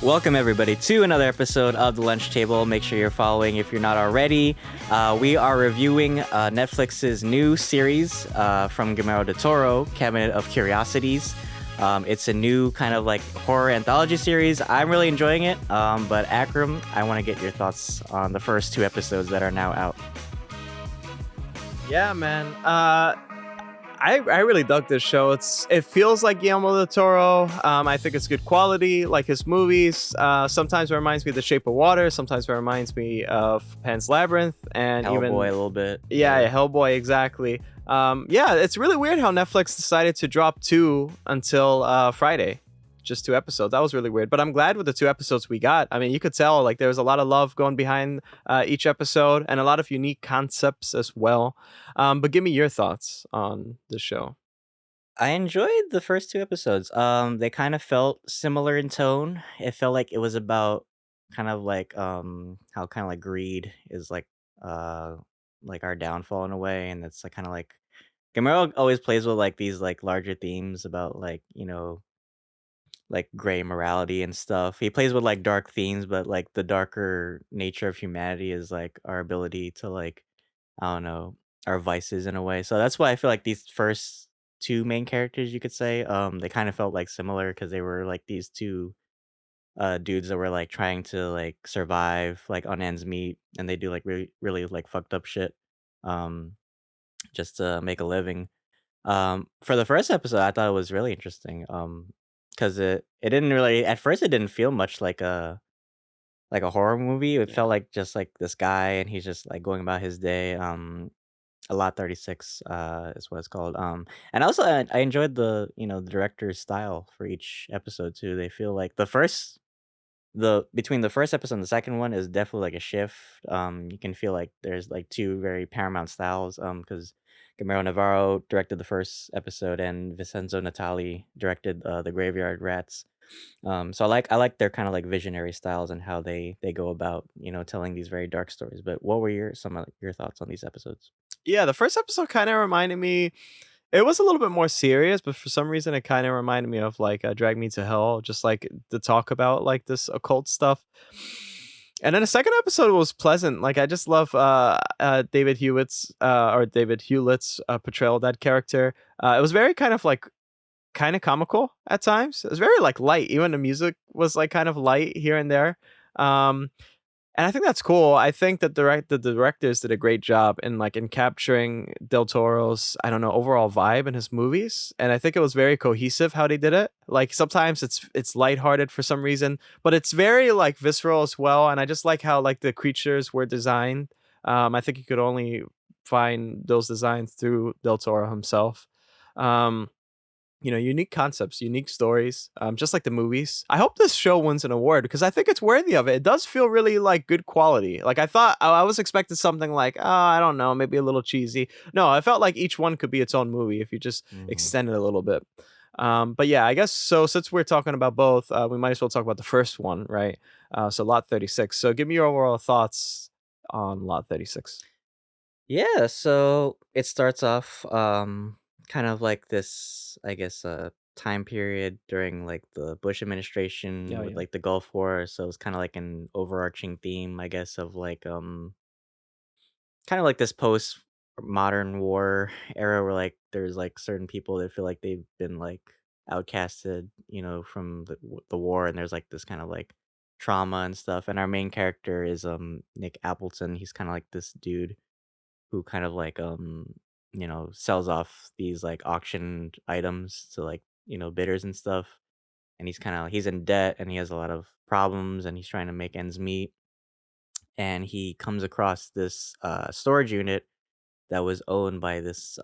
Welcome, everybody, to another episode of The Lunch Table. Make sure you're following if you're not already. We are reviewing Netflix's new series from Guillermo del Toro, Cabinet of Curiosities. It's a new kind of like horror anthology series. I'm really enjoying it. But Akram, I want to get your thoughts on the first two episodes that are now out. Yeah, man. I really dug this show. It feels like Guillermo del Toro. I think it's good quality, like his movies. Sometimes it reminds me of The Shape of Water. Sometimes it reminds me of Pan's Labyrinth, and Hellboy even a little bit. yeah, Hellboy exactly. It's really weird how Netflix decided to drop two until Friday. Just two episodes. That was really weird. But I'm glad with the two episodes we got. I mean, you could tell like there was a lot of love going behind each episode and a lot of unique concepts as well. But give me your thoughts on the show. I enjoyed the first two episodes. They kind of felt similar in tone. It felt like it was about kind of like how kind of like greed is like our downfall in a way, and it's like kind of like Gamero always plays with like these like larger themes about like like gray morality and stuff. He plays with like dark themes, but like the darker nature of humanity is like our ability to like I don't know, our vices in a way. So that's why I feel like these first two main characters, you could say, they kind of felt like similar because they were like these two dudes that were like trying to like survive like on ends meet, and they do like really like fucked up shit um just to make a living. For the first episode, I thought it was really interesting. Because it didn't really at first it didn't feel much like a horror movie. It felt like just like this guy and he's just like going about his day. A lot 36 is what it's called. And also I enjoyed the director's style for each episode too. They feel like the between the first episode and the second one is definitely like a shift. You can feel like there's like two very paramount styles. Because Gamero Navarro directed the first episode and Vincenzo Natali directed the Graveyard Rats. So I like their kind of like visionary styles and how they go about telling these very dark stories. But what were some of your thoughts on these episodes? Yeah, the first episode kind of reminded me. It was a little bit more serious, but for some reason, it kind of reminded me of like Drag Me to Hell, just like the talk about like this occult stuff. And then the second episode was pleasant. Like I just love David Hewlett's portrayal of that character. It was very kind of comical at times. It was very like light. Even the music was like kind of light here and there. Um, and I think that's cool. I think that the directors did a great job in capturing Del Toro's, I don't know, overall vibe in his movies. And I think it was very cohesive how they did it. Like sometimes it's lighthearted for some reason, but it's very like visceral as well. And I just like how like the creatures were designed. I think you could only find those designs through Del Toro himself. Um, unique concepts, unique stories, just like the movies. I hope this show wins an award because I think it's worthy of it. It does feel really like good quality. Like I was expecting something like, oh, I don't know, maybe a little cheesy. No, I felt like each one could be its own movie if you just Mhm. extend it a little bit. But yeah, I guess so. Since we're talking about both, we might as well talk about the first one, right? So Lot 36. So give me your overall thoughts on Lot 36. Yeah, so it starts off kind of like this, I guess, time period during like the Bush administration Yeah, with yeah. like the Gulf War. So it's kind of like an overarching theme, I guess, of like kind of like this post modern war era where like there's like certain people that feel like they've been like outcasted, from the war, and there's like this kind of like trauma and stuff. And our main character is Nick Appleton. He's kind of like this dude who kind of like sells off these like auctioned items to like bidders and stuff, and he's in debt and he has a lot of problems and he's trying to make ends meet, and he comes across this storage unit that was owned by this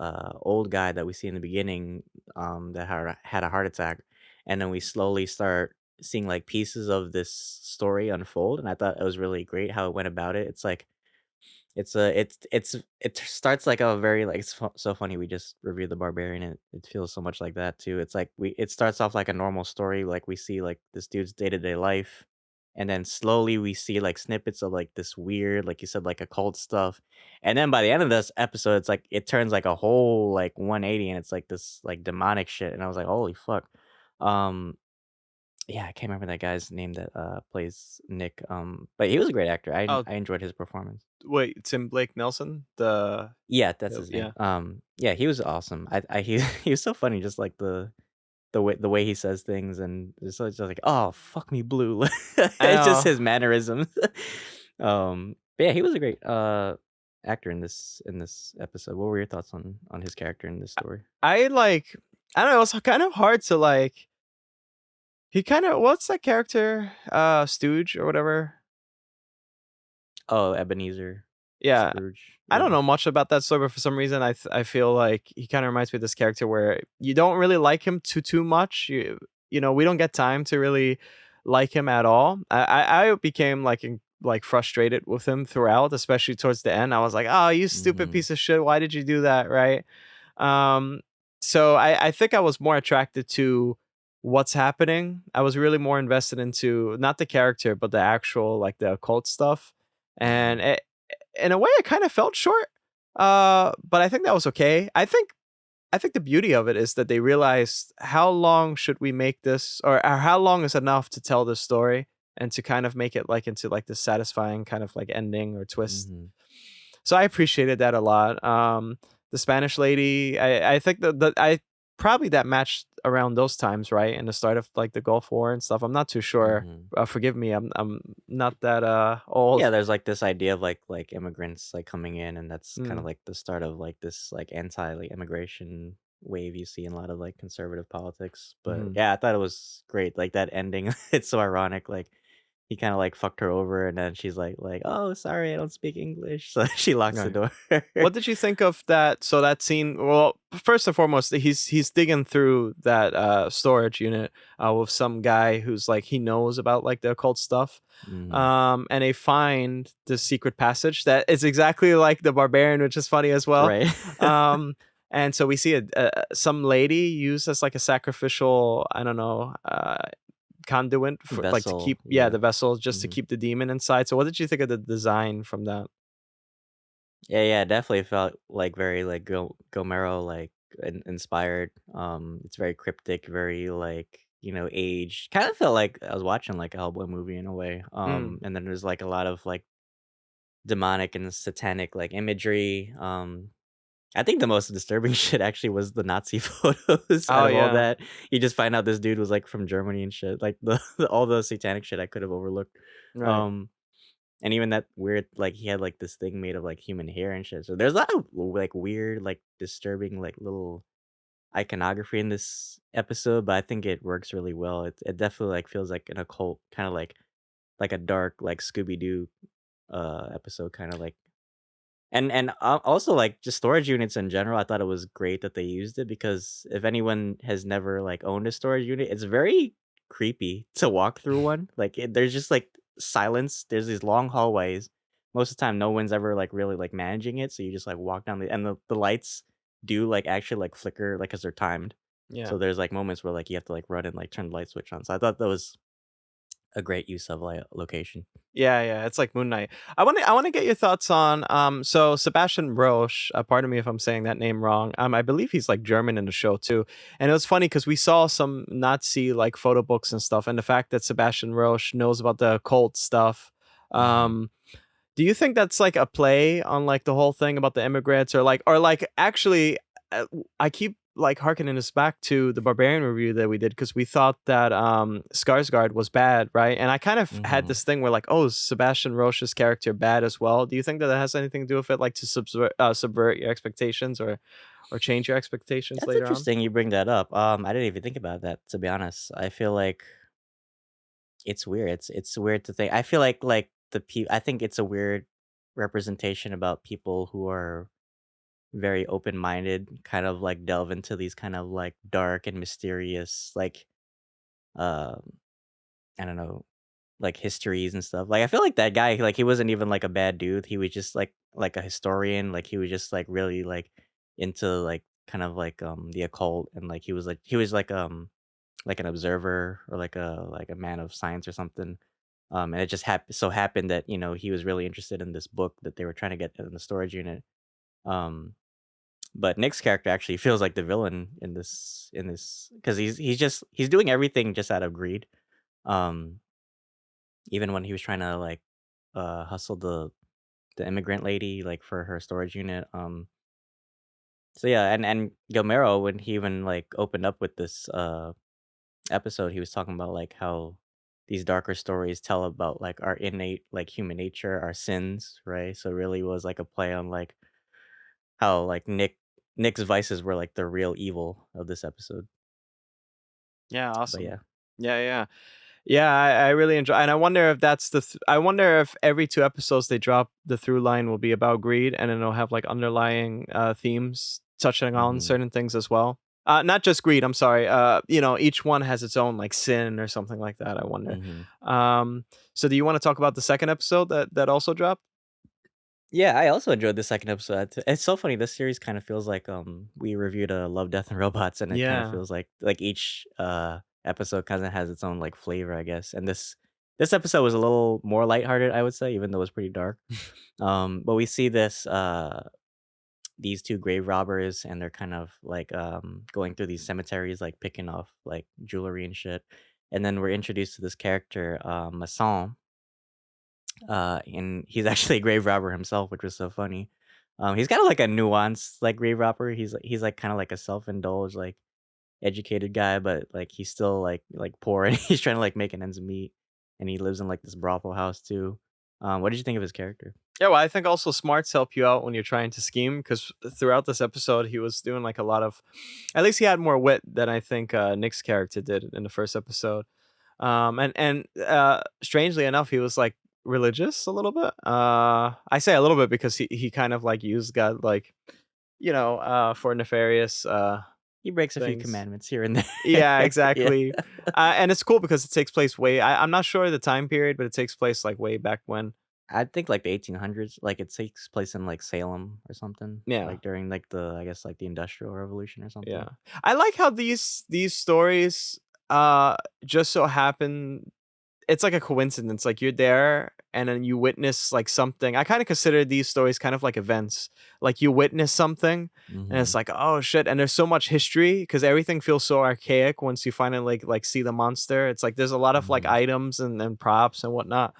old guy that we see in the beginning, that had a heart attack, and then we slowly start seeing like pieces of this story unfold, and I thought it was really great how it went about it. It's like it starts like a very like so funny. We just reviewed The Barbarian, and it feels so much like that too. It's like it starts off like a normal story, like we see like this dude's day-to-day life, and then slowly we see like snippets of like this weird, like you said, like occult stuff. And then by the end of this episode, it's like it turns like a whole like 180, and it's like this like demonic shit. And I was like, holy fuck. Um Yeah, I can't remember that guy's name that plays Nick. But he was a great actor. Oh, I enjoyed his performance. wait, Tim Blake Nelson? Yeah, that's his name. Yeah. Yeah, he was awesome. He he was so funny, just like the way he says things, and just like, oh fuck me blue. I It's just know. his mannerisms. But yeah, he was a great actor in this episode. What were your thoughts on his character in this story? I like I don't know, it's kind of hard to like he kind of what's that character? Stooge or whatever? Oh, Ebenezer Yeah. Scrooge. I don't Yeah. know much about that story, but for some reason, I feel like he kind of reminds me of this character where you don't really like him too much. You know, we don't get time to really like him at all. I became like frustrated with him throughout, especially towards the end. I was like, oh, you stupid Mhm. piece of shit! Why did you do that? Right? Um, so I think I was more attracted to what's happening. I was really more invested into not the character, but the actual like the occult stuff. And Mhm. in a way, it kind of felt short, but I think that was okay. I think the beauty of it is that they realized how long should we make this, or how long is enough to tell this story, and to kind of make it like into like this satisfying kind of like ending or twist. Mhm. So I appreciated that a lot. The Spanish lady, I think that I probably that matched around those times, right? In the start of like the Gulf War and stuff. I'm not too sure. Mhm. Forgive me, I'm not that old. Yeah, there's like this idea of like immigrants like coming in, and that's kind of Mm, like the start of like this like anti like immigration wave you see in a lot of like conservative politics. But mhm. yeah, I thought it was great. Like that ending, it's so ironic. Like he kind of like fucked her over, and then she's like, oh, sorry, I don't speak English. So she locks the Right. door. What did you think of that? So that scene. Well, first and foremost, he's digging through that storage unit with some guy who's like he knows about like the occult stuff, Hmm. and they find the secret passage that is exactly like the barbarian, which is funny as well. Right. Um, and so we see some lady used as like a sacrificial, I don't know, conduit for like to Vessel. keep Yeah. the vessel just to Hmm. keep the demon inside. So what did you think of the design from that? Yeah, yeah, definitely felt like very like Gomero like inspired. It's very cryptic, very like aged. Kind of felt like I was watching like a Hellboy movie in a way. Mm, And then there's like a lot of like demonic and satanic like imagery. I think the most disturbing shit actually was the Nazi photos out oh of all yeah, that. You just find out this dude was like from Germany and shit. Like all the satanic shit I could have overlooked. right. Um and even that weird, like, he had, like, this thing made of, like, human hair and shit, so there's a lot of, like, weird, like, disturbing, like, little iconography in this episode, but I think it works really well. It definitely, like, feels like an occult, kinda like a dark, like, Scooby-Doo, episode, kinda like also, like, just storage units in general, I thought it was great that they used it because if anyone has never, like, owned a storage unit, it's very creepy to walk through one. Like, there's just, like, silence. There's these long hallways. Most of the time, no one's ever, like, really, like, managing it, so you just, like, walk down and the lights do, like, actually, like, flicker, like, 'cause they're timed. Yeah. So there's, like, moments where, like, you have to, like, run and, like, turn the light switch on. So I thought that was a great use of, like, location. Yeah, yeah, it's like Moon Knight. I want to get your thoughts on so Sebastian Roche, pardon me if I'm saying that name wrong. I believe he's like German in the show too. And it was funny cuz we saw some Nazi like photo books and stuff, and the fact that Sebastian Roche knows about the occult stuff. Mhm. Um Do you think that's like a play on like the whole thing about the immigrants, or like actually, I keep like harkening this back to the Barbarian review that we did because we thought that Skarsgård was bad, right? And I kind of had Mhm. this thing where like, oh, is Sebastian Roche's character bad as well? Do you think that that has anything to do with it, like to subvert your expectations or change your expectations That's later on? interesting you bring that up. I didn't even think about that, to be honest. I feel like it's weird. It's weird to think. I feel like I think it's a weird representation about people who are very open-minded, kind of like delve into these kind of like dark and mysterious like um I don't know, like histories and stuff. Like I feel like that guy like he wasn't even like a bad dude. He was just like a historian. Like he was just like really like into like kind of the occult, and like he was like an observer or like a man of science or something. And it just so happened that he was really interested in this book that they were trying to get in the storage unit. Um, but Nick's character actually feels like the villain in this because he's doing everything just out of greed. Um, even when he was trying to like hustle the immigrant lady like for her storage unit. So yeah, and Gilmero when he even like opened up with this episode, he was talking about like how these darker stories tell about like our innate like human nature, our sins, right? So it really was like a play on like how like Nick's vices were like the real evil of this episode. Yeah, But awesome. yeah. Yeah, yeah. Yeah, I really enjoy, and I wonder if that's I wonder if every 2 episodes they drop the through line will be about greed, and then it'll have, like, underlying, themes touching on Mhm. certain things as well. Not just greed, I'm sorry, each one has its own, like, sin or something like that, I wonder. Mhm. Um, so do you wanna talk about the 2nd episode that also dropped? Yeah, I also enjoyed the second episode. It's so funny. This series kind of feels like we reviewed Love, Death, and Robots, and it kind of Yeah. feels like each episode kind of has its own like flavor, I guess. And this episode was a little more lighthearted, I would say, even though it was pretty dark. But we see this these two grave robbers, and they're kind of like going through these cemeteries, like picking off like jewelry and shit. And then we're introduced to this character, Masson, and he's actually a grave robber himself, which was so funny. He's kind of like a nuanced like grave robber. He's like kind of like a self-indulged, like educated guy, but like he's still like poor and he's trying to like make an ends meet. And he lives in like this brothel house too. What did you think of his character? Yeah, well, I think also smarts help you out when you're trying to scheme because throughout this episode, he was doing like a lot of, at least he had more wit than I think Nick's character did in the first episode. And strangely enough, he was like religious a little bit. I say a little bit because he kind of like used God like for nefarious He breaks a few things. commandments here and Yeah, there. Yeah, exactly. And it's cool because it takes place I'm not sure the time period, but it takes place like way back when. I think like the 1800s. Like it takes place in like Salem or something. Yeah. Like during like the I guess like the Industrial Revolution or Yeah. something. I like how these stories just so happen it's like a coincidence. Like you're there and then you witness like something. I kind of consider these stories kind of like events. Like you witness something and it's Hmm. like, oh shit. And there's so much history because everything feels so archaic once you finally like see the monster. It's like there's a lot of like Hmm. items and props and whatnot.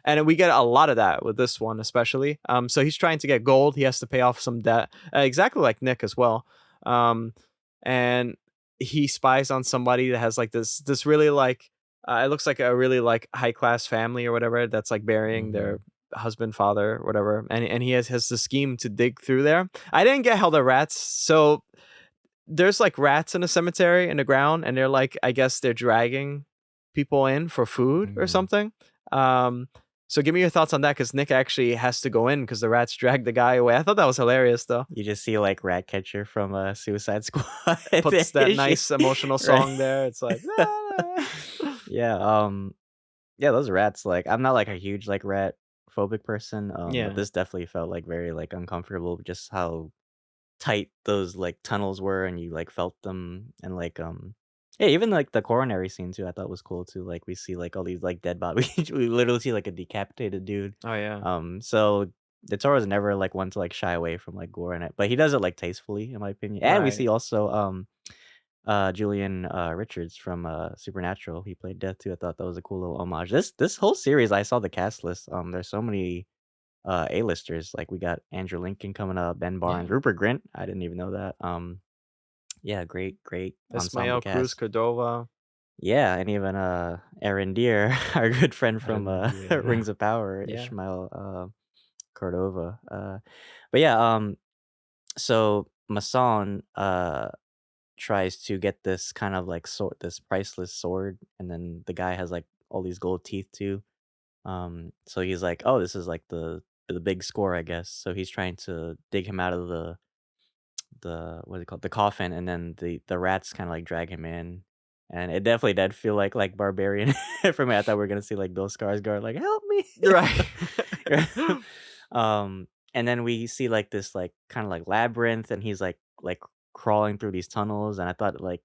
And we get a lot of that with this one, especially. So he's trying to get gold. He has to pay off some debt, exactly like Nick as well. Um, and he spies on somebody that has like this really like it looks like a really like high class family or whatever that's like burying their Hmm. husband, father, whatever, and he has the scheme to dig through there. I didn't get how the rats. So there's like rats in a cemetery in the ground, and they're like I guess they're dragging people in for food or Hmm. something. Um, so give me your thoughts on that because Nick actually has to go in because the rats drag the guy away. I thought that was hilarious though. You just see, like, Ratcatcher from, Suicide Squad Puts that there, she nice emotional right. song there. It's like, Yeah, yeah, those rats, like I'm not, like, a huge, like, rat phobic person, but yeah, this definitely felt, like, very, like, uncomfortable, just how tight those, like, tunnels were, and you, like, felt them, and, like, yeah, even, like, the coronary scene too, I thought was cool too, like, we see, like, all these, like, dead bodies we literally see, like, a decapitated dude, oh yeah, so the Toro's never, like, one to, like, shy away from, like, gore in it, but he does it, like, tastefully, in my opinion, and we right. see also, Julian, Richards from, Supernatural, he played Death too, I thought that was a cool little homage. This whole series, I saw the cast list, there's so many A-listers, like, we got Andrew Lincoln coming up, Ben Barnes, Yeah. Rupert Grint, I didn't even know that, yeah, great ensemble Ismael Cruz cast. Cordova. Yeah, and even, Aaron Deer, our good friend from, Rendier. Rings of Power, Yeah. Ishmael, Cordova, but yeah, so Masson, tries to get this kind of, like, sword this priceless sword, and then the guy has, like, all these gold teeth too, so he's like, "Oh, this is, like, the big score, I guess." So he's trying to dig him out of the what is it called? The coffin, and then the rats kinda, like, drag him in, and it definitely did feel like Barbarian for me. I thought we were gonna see, like, Bill Skarsgård, like, "Help me." Right. And then we see, like, this, like, kinda, like, labyrinth, and he's, like, crawling through these tunnels, and I thought, like,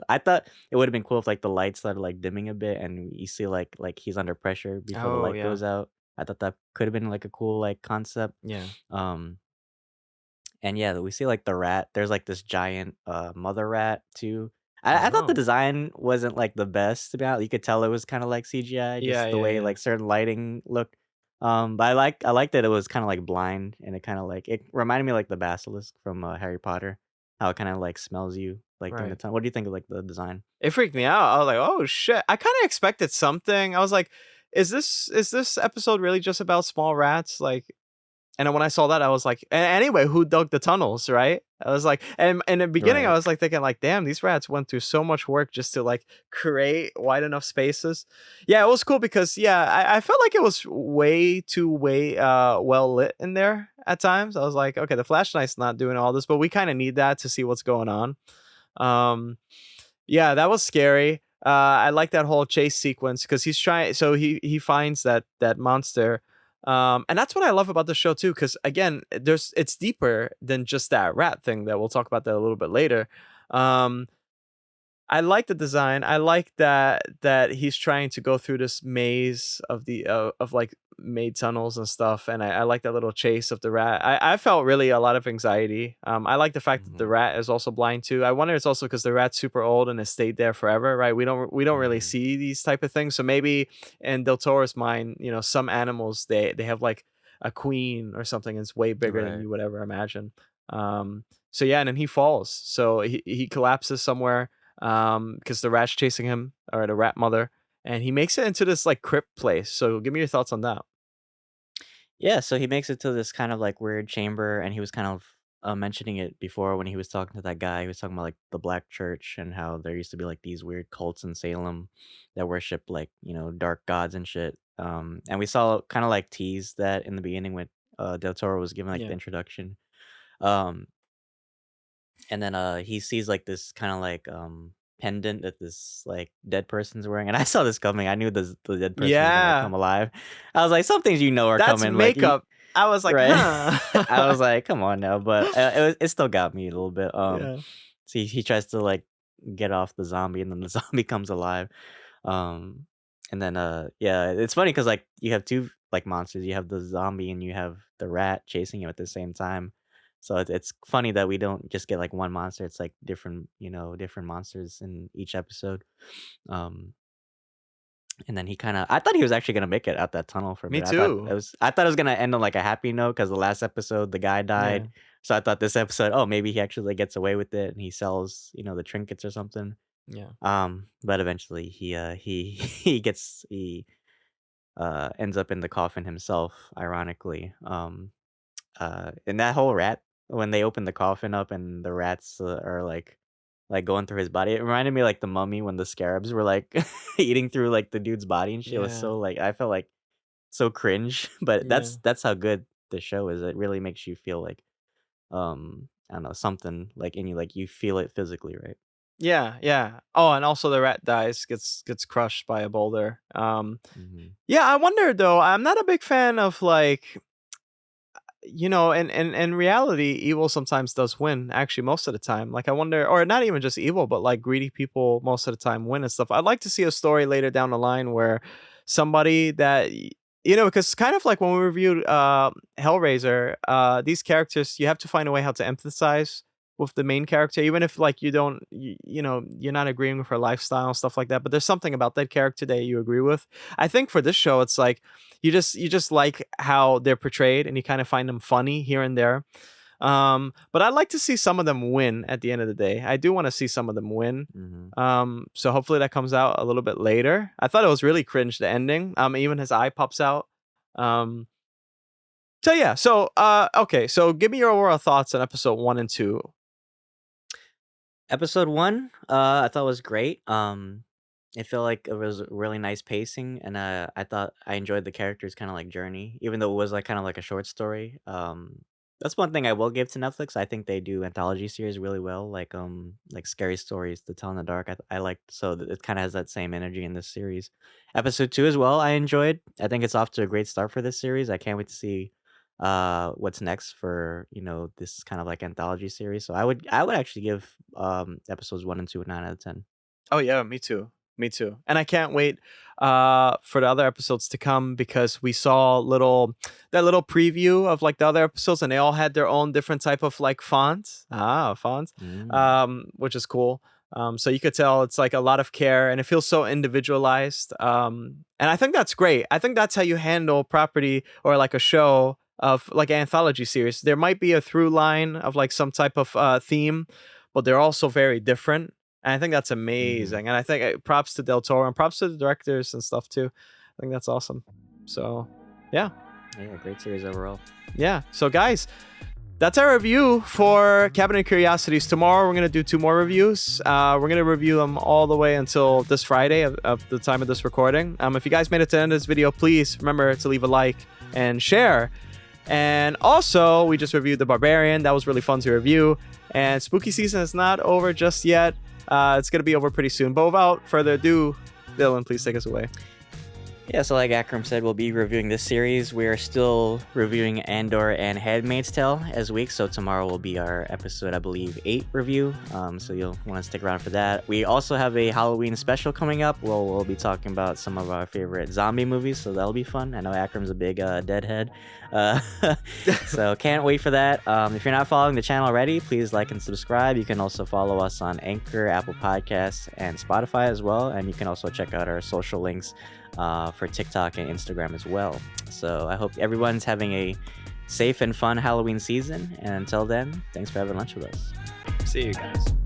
I thought it would've been cool if, like, the light started, like, dimming a bit, and you see, like, he's under pressure before the Oh, light yeah. goes out. I thought that could've been, like, a cool, like, concept. Yeah. Um and yeah, we see, like, the rat there's, like, this giant, mother rat too. I thought the Oh. design wasn't, like, the best, to be honest. You could tell it was kinda like CGI, Yeah, just the yeah, way, yeah. like, certain lighting looked. But I like that it was kinda, like, blind, and it kinda, like it reminded me, like, the basilisk from, Harry Potter, how it kinda, like, smells you, like, during the Right. time. What do you think of, like, the design? It freaked me out. I was like, "Oh, shit." I kinda expected something. I was like, "Is this episode really just about small rats?" Like, and then when I saw that, I was like, Anyway, who dug the tunnels, right?" I was like, and in the beginning, I Right. was like thinking, like, damn, these rats went through so much work just to like create wide enough spaces. Yeah, it was cool because yeah, I felt like it was way well lit in there at times. I was like, okay, the flashlight's not doing all this, but we kind of need that to see what's going on. Um, yeah, that was scary. I like that whole chase sequence because he's trying. So he finds that monster, and that's what I love about the show too. Because again, it's deeper than just that rat thing that we'll talk about that a little bit later. Um, I like the design. I like that he's trying to go through this maze of like made tunnels and stuff, and I like that little chase of the rat. I felt really a lot of anxiety. I like the fact that the Mhm, rat is also blind too. I wonder it's also because the rat's super old and has stayed there forever, right? We don't really mhm. see these type of things, so maybe in Del Toro's mind, some animals they have like a queen or something that's way bigger than Right. you would ever imagine. So yeah, and then he falls, so he collapses somewhere because the rat's chasing him, or the rat mother, and he makes it into this like crypt place. So give me your thoughts on that. Yeah, so he makes it to this kind of, like, weird chamber, and he was kind of, mentioning it before when he was talking to that guy. He was talking about, like, the black church and how there used to be, like, these weird cults in Salem that worship, like, dark gods and shit. And we saw kinda, like, tease that in the beginning when, Del Toro was giving, like, the Yeah. introduction. Um, and then, he sees, like, this kinda, like, pendant that this, like, dead person's wearing, and I saw this coming. I knew the dead person was gonna, like, Yeah, come alive. I was like, "Some things are that's coming," like, you makeup. I was like, right? huh. I was like, "Come on now," but, it still got me a little bit. Yeah, So he tries to, like, get off the zombie, and then the zombie comes alive. Um, and then, yeah, it's funny because like, you have 2, like, monsters. You have the zombie and you have the rat chasing you at the same time. So it's funny that we don't just get, like, 1 monster. It's, like, different monsters in each episode. Um and then he kinda I thought he was actually gonna make it out that tunnel for a me bit. too. I thought it was gonna end on, like, a happy note because the last episode, the guy Yeah, died. So I thought this episode, oh, maybe he actually, like, gets away with it and he sells, the trinkets or something. yeah, But eventually he ends up in the coffin himself, ironically. And that whole rat when they open the coffin up and the rats, are, like, going through his body, it reminded me, like, the mummy when the scarabs were, like, eating through, like, the dude's body and shit. It was yeah, so, like I felt, like, so cringe, but yeah, that's how good the show is. It really makes you feel like, I don't know, something, like, in you, like, you feel it physically, right? yeah, yeah. Oh, and also the rat dies, gets crushed by a boulder. Mhm. Yeah, I wonder though. I'm not a big fan of like in reality, evil sometimes does win, actually, most of the time. Like, I wonder, or not even just evil, but like greedy people most of the time win and stuff. I'd like to see a story later down the line where somebody because kind of like when we reviewed Hellraiser, these characters, you have to find a way how to empathize with the main character, even if like you don't, you're not agreeing with her lifestyle and stuff like that. But there's something about that character that you agree with. I think for this show, it's like you just like how they're portrayed and you kind of find them funny here and there. But I'd like to see some of them win at the end of the day. I do want to see some of them win. Mhm. So hopefully that comes out a little bit later. I thought it was really cringe, the ending. Even his eye pops out. Um so yeah, so okay, so give me your overall thoughts on episode 1 and 2. Episode 1, I thought was great. It felt like it was really nice pacing, and, I thought I enjoyed the character's kinda, like, journey, even though it was, like, kinda like a short story. That's one thing I will give to Netflix. I think they do anthology series really well, like scary stories to tell in the dark. I liked so that it kinda has that same energy in this series. Episode 2 as well, I enjoyed. I think it's off to a great start for this series. I can't wait to see, what's next for, this kind of, like, anthology series. So I would actually give, episodes 1 and 2 a 9 out of 10. Oh yeah, me too. Me too. And I can't wait for the other episodes to come because we saw little preview of like the other episodes and they all had their own different type of like fonts. Which is cool. So you could tell it's like a lot of care, and it feels so individualized. And I think that's great. I think that's how you handle property or like a show of like an anthology series. There might be a through line of like some type of theme, but they're also very different. And I think that's Mhm. amazing. And I think props to Del Toro and props to the directors and stuff too. I think that's awesome. So, yeah. Yeah, great series overall. Yeah. So, guys, that's our review for Cabinet of Curiosities. Tomorrow, we're going to do 2 more reviews. We're going to review them all the way until this Friday of the time of this recording. If you guys made it to the end of this video, please remember to leave a like and share. And also, we just reviewed The Barbarian. That was really fun to review. And spooky season is not over just yet. It's going to be over pretty soon. But without further ado, Dylan, please take us away. Yeah, so like Akram said, we'll be reviewing this series. We are still reviewing Andor and Handmaid's Tale as weeks, so tomorrow will be our episode, I believe, 8 review. So you'll want to stick around for that. We also have a Halloween special coming up. We'll be talking about some of our favorite zombie movies, so that'll be fun. I know Akram's a big deadhead, so can't wait for that. If you're not following the channel already, please like and subscribe. You can also follow us on Anchor, Apple Podcasts, and Spotify as well, and you can also check out our social links for TikTok and Instagram as well. So I hope everyone's having a safe and fun Halloween season. And until then, thanks for having lunch with us. See you guys.